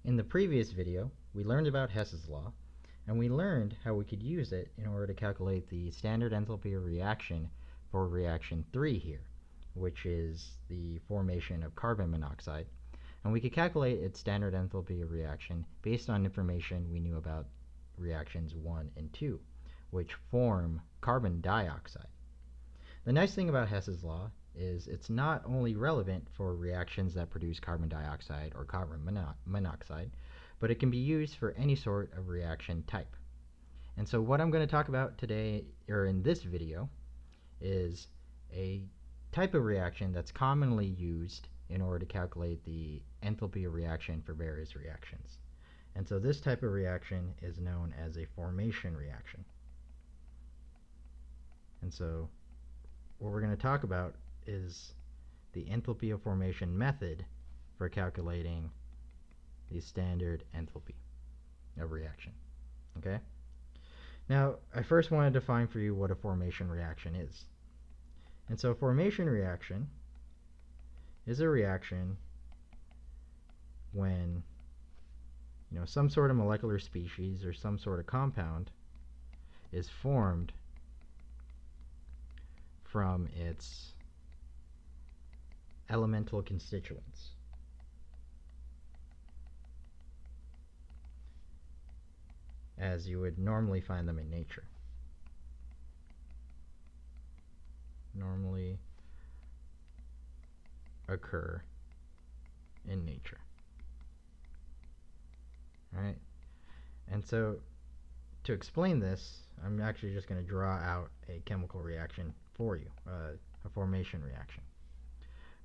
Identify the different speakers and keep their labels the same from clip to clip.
Speaker 1: In the previous video, we learned about Hess's law, and we learned how we could use it in order to calculate the standard enthalpy of reaction for reaction 3 here, which is the formation of carbon monoxide. And we could calculate its standard enthalpy of reaction based on information we knew about reactions 1 and 2, which form carbon dioxide. The nice thing about Hess's law is it's not only relevant for reactions that produce carbon dioxide or carbon monoxide, but it can be used for any sort of reaction type. And so what I'm going to talk about today, or in this video, is a type of reaction that's commonly used in order to calculate the enthalpy of reaction for various reactions. And so this type of reaction is known as a formation reaction. And so what we're going to talk about is the enthalpy of formation method for calculating the standard enthalpy of reaction. Okay? Now, I first want to define for you what a formation reaction is. And so a formation reaction is a reaction when some sort of molecular species or some sort of compound is formed from its elemental constituents. As you would normally find them in nature. Normally occur in nature. Alright? And so, to explain this, I'm actually just going to draw out a chemical reaction for you, a formation reaction.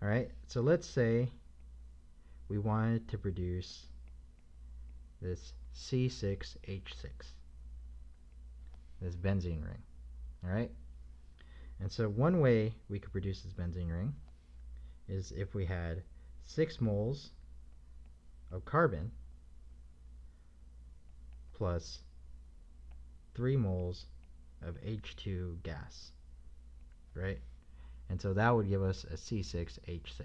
Speaker 1: Alright, so let's say we wanted to produce this C6H6, this benzene ring. Alright? And so one way we could produce this benzene ring is if we had 6 moles of carbon plus 3 moles of H2 gas, right? And so that would give us a C6H6.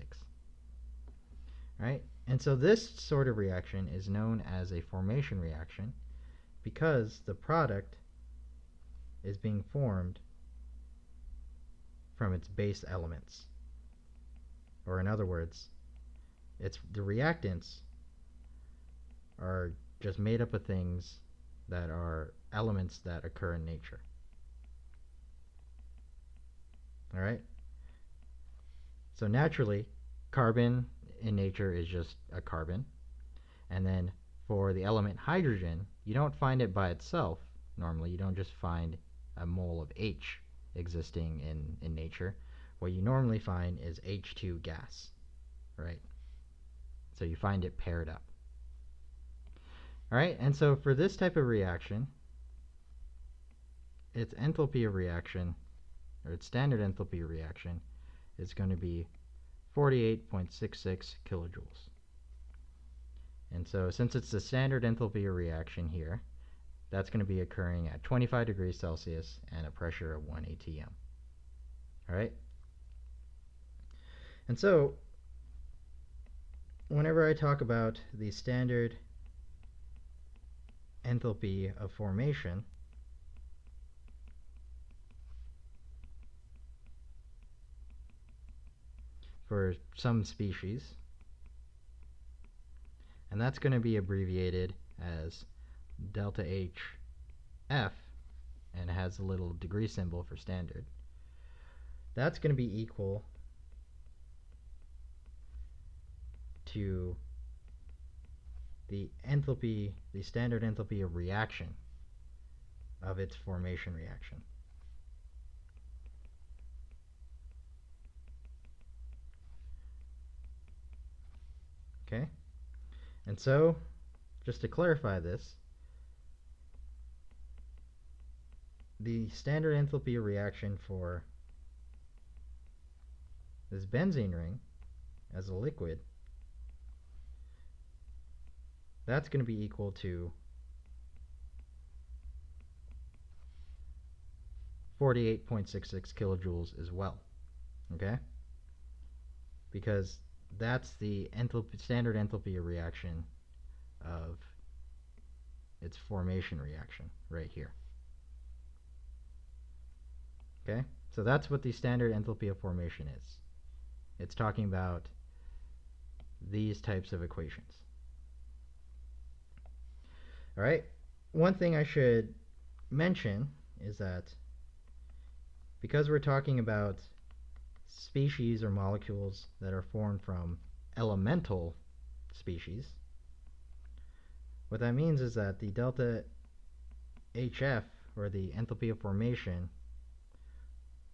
Speaker 1: Right? And so this sort of reaction is known as a formation reaction because the product is being formed from its base elements. Or in other words, the reactants are just made up of things that are elements that occur in nature. Alright? So naturally, carbon in nature is just a carbon. And then for the element hydrogen, you don't find it by itself normally. You don't just find a mole of H existing in nature. What you normally find is H2 gas, right? So you find it paired up. Alright, and so for this type of reaction, its enthalpy of reaction, or its standard enthalpy of reaction, is going to be 48.66 kilojoules. And so since it's the standard enthalpy of reaction here, that's going to be occurring at 25 degrees Celsius and a pressure of 1 atm. Alright? And so, whenever I talk about the standard enthalpy of formation, for some species, and that's going to be abbreviated as delta HF, and it has a little degree symbol for standard. That's going to be equal to the enthalpy, the standard enthalpy of reaction of its formation reaction. Okay? And so, just to clarify this, the standard enthalpy of reaction for this benzene ring as a liquid, that's going to be equal to 48.66 kilojoules as well. Okay? Because that's the standard enthalpy of reaction of its formation reaction right here. Okay? So that's what the standard enthalpy of formation is. It's talking about these types of equations. All right? One thing I should mention is that because we're talking about species or molecules that are formed from elemental species, what that means is that the delta HF, or the enthalpy of formation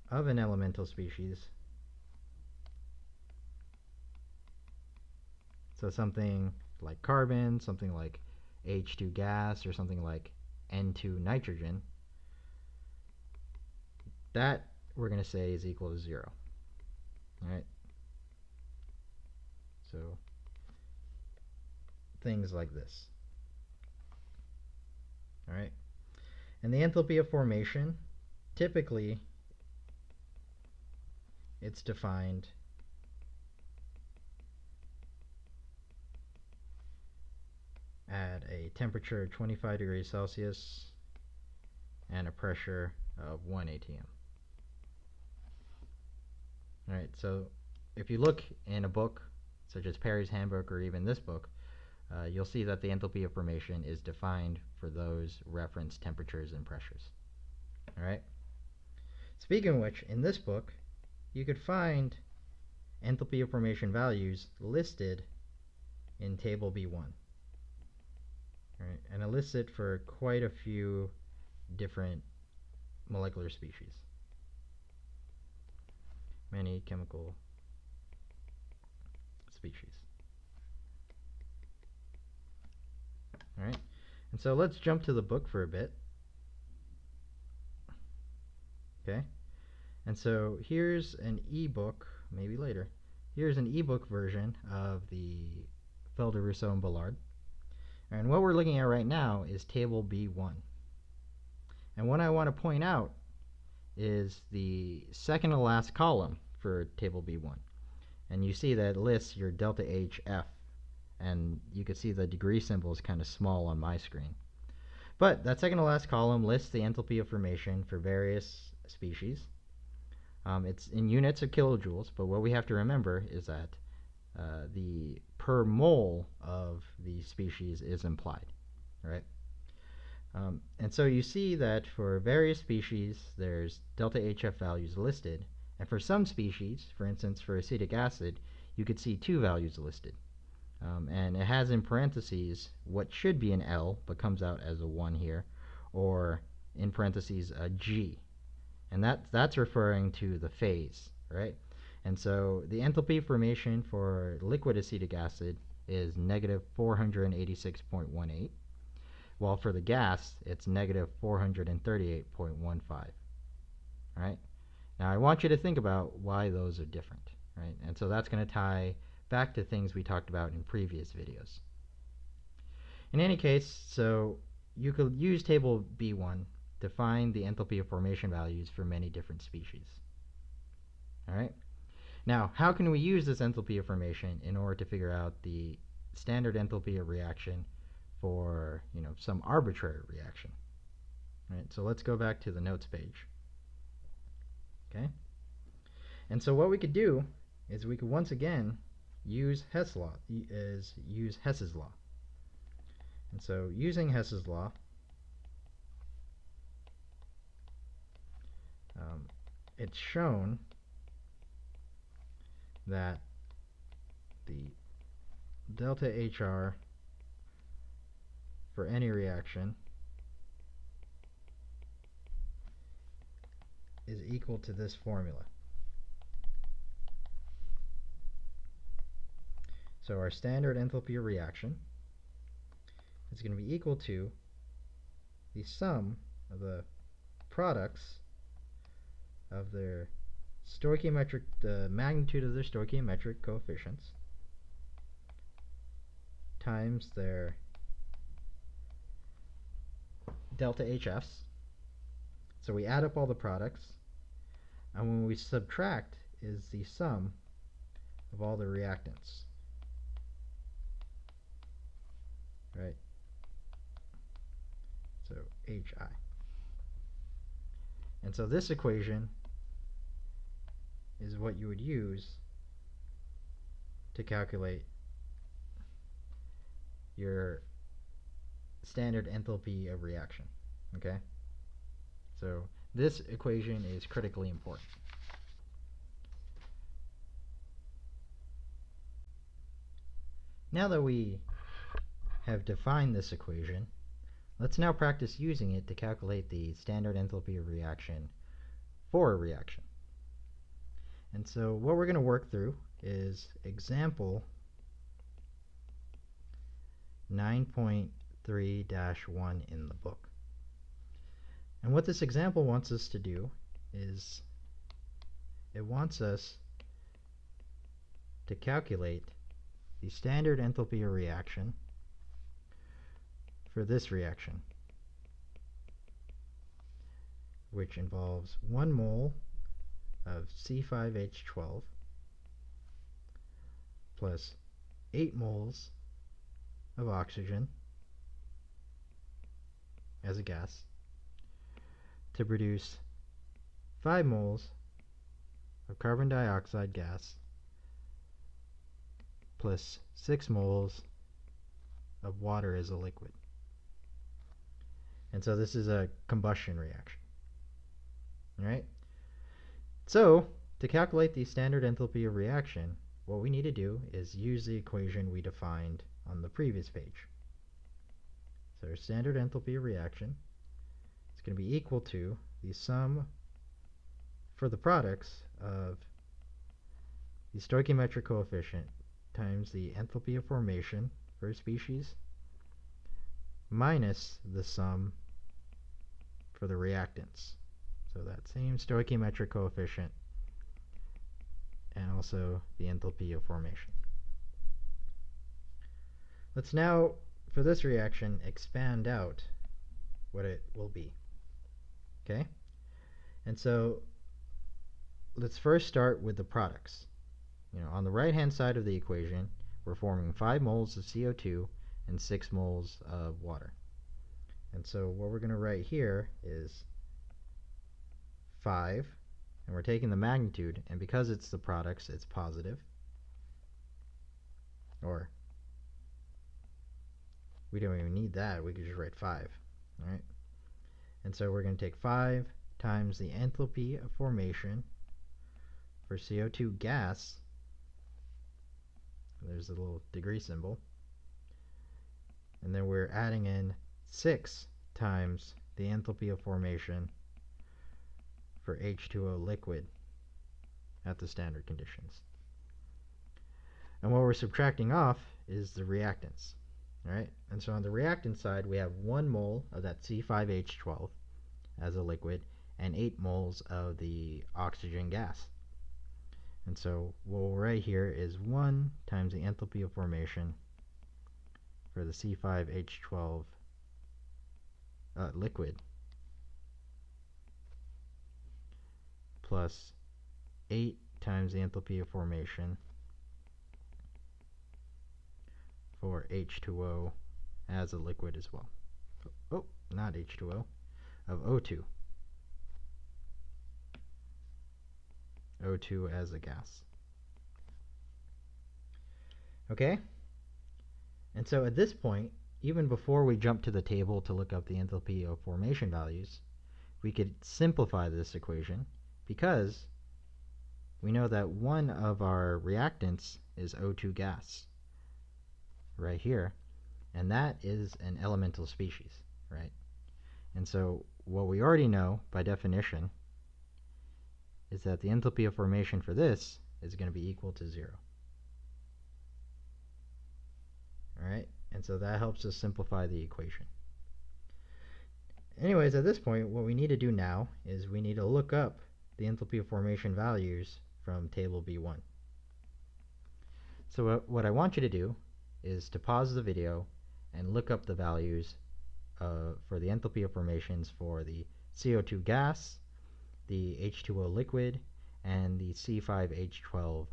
Speaker 1: of an elemental species, so something like carbon, something like H2 gas, or something like N2 nitrogen, that we're going to say is equal to 0. All right? So things like this. All right? And the enthalpy of formation, typically it's defined at a temperature of 25 degrees Celsius and a pressure of 1 atm. All right, so if you look in a book such as Perry's Handbook or even this book, you'll see that the enthalpy of formation is defined for those reference temperatures and pressures. All right. Speaking of which, in this book, you could find enthalpy of formation values listed in table B1. All right, and it lists it for quite a few different molecular species. Many chemical species. All right, and so let's jump to the book for a bit. Okay, and so here's an ebook, maybe later. Here's an ebook version of the Felder, Rousseau, and Ballard. And what we're looking at right now is table B1. And what I want to point out is the second to last column for table B1. And you see that it lists your delta HF. And you can see the degree symbol is kind of small on my screen. But that second to last column lists the enthalpy of formation for various species. It's in units of kilojoules, but what we have to remember is that the per mole of the species is implied, right? And so you see that for various species, there's delta HF values listed. And for some species, for instance, for acetic acid, you could see 2 values listed. And it has in parentheses what should be an L, but comes out as a 1 here, or in parentheses a G. And that's referring to the phase, right? And so the enthalpy formation for liquid acetic acid is negative 486.18, while for the gas, it's negative 438.15. Right? Now, I want you to think about why those are different, right? And so that's going to tie back to things we talked about in previous videos. In any case, so you could use table B1 to find the enthalpy of formation values for many different species. All right? Now, how can we use this enthalpy of formation in order to figure out the standard enthalpy of reaction for, some arbitrary reaction? All right, so let's go back to the notes page. Okay? And so what we could do is we could once again use Hess's law. And so using Hess's law, it's shown that the delta HR for any reaction is equal to this formula. So our standard enthalpy of reaction is going to be equal to the sum of the products of their stoichiometric, the magnitude of their stoichiometric coefficients, times their delta HFs. So we add up all the products, and when we subtract is the sum of all the reactants. HI. And so this equation is what you would use to calculate your standard enthalpy of reaction. Okay? So this equation is critically important. Now that we have defined this equation, let's now practice using it to calculate the standard enthalpy of reaction for a reaction. And so what we're going to work through is example 9.3-1 in the book. And what this example wants us to do is it wants us to calculate the standard enthalpy of reaction for this reaction, which involves 1 mole of C5H12 plus 8 moles of oxygen as a gas to produce 5 moles of carbon dioxide gas plus 6 moles of water as a liquid. And so this is a combustion reaction. All right? So, to calculate the standard enthalpy of reaction, what we need to do is use the equation we defined on the previous page. So our standard enthalpy of reaction is going to be equal to the sum for the products of the stoichiometric coefficient times the enthalpy of formation for a species minus the sum for the reactants. So that same stoichiometric coefficient and also the enthalpy of formation. Let's now, for this reaction, expand out what it will be. Okay? And so let's first start with the products. On the right-hand side of the equation, we're forming 5 moles of CO2 and 6 moles of water. And so what we're going to write here is 5, and we're taking the magnitude, and because it's the products, it's positive. Or we don't even need that, we could just write 5. All right? And so we're going to take 5 times the enthalpy of formation for CO2 gas. There's a little degree symbol. And then we're adding in 6 times the enthalpy of formation for H2O liquid at the standard conditions. And what we're subtracting off is the reactants. All right? And so on the reactant side, we have 1 mole of that C5H12 as a liquid and 8 moles of the oxygen gas. And so what we'll write here is 1 times the enthalpy of formation for the C5H12 liquid plus 8 times the enthalpy of formation for H2O as a liquid as well. Oh, not H2O, of O2. O2 as a gas. Okay? And so at this point, even before we jump to the table to look up the enthalpy of formation values, we could simplify this equation because we know that one of our reactants is O2 gas right here, and that is an elemental species, right? And so what we already know by definition is that the enthalpy of formation for this is going to be equal to 0. All right? And so that helps us simplify the equation. Anyways, at this point, what we need to do now is we need to look up the enthalpy of formation values from table B1. So what I want you to do is to pause the video and look up the values for the enthalpy of formations for the CO2 gas, the H2O liquid, and the C5H12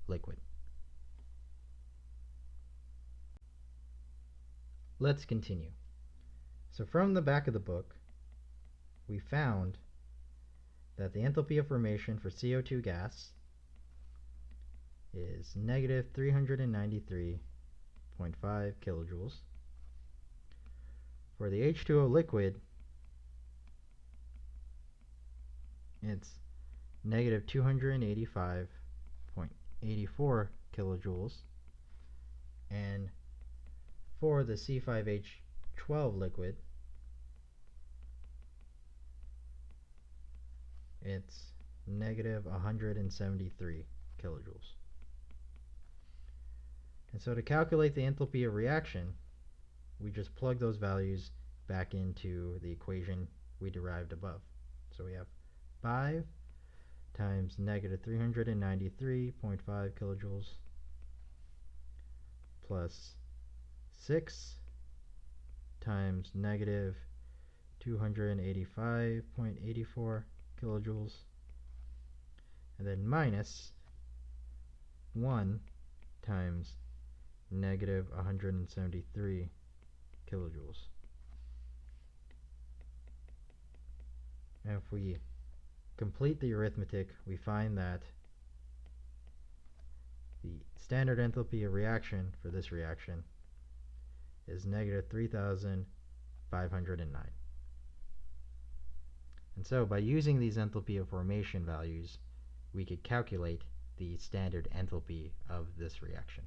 Speaker 1: liquid. Let's continue. So from the back of the book, we found that the enthalpy of formation for CO2 gas is negative 393.5 kilojoules. For the H2O liquid, it's negative 285.84 kilojoules. And for the C5H12 liquid, it's negative 173 kilojoules. And so to calculate the enthalpy of reaction, we just plug those values back into the equation we derived above. So we have 5 times negative 393.5 kilojoules plus 6 times negative 285.84 kilojoules, and then minus 1 times negative 173 kilojoules. And if we complete the arithmetic, we find that the standard enthalpy of reaction for this reaction is negative 3,509. And so by using these enthalpy of formation values, we could calculate the standard enthalpy of this reaction.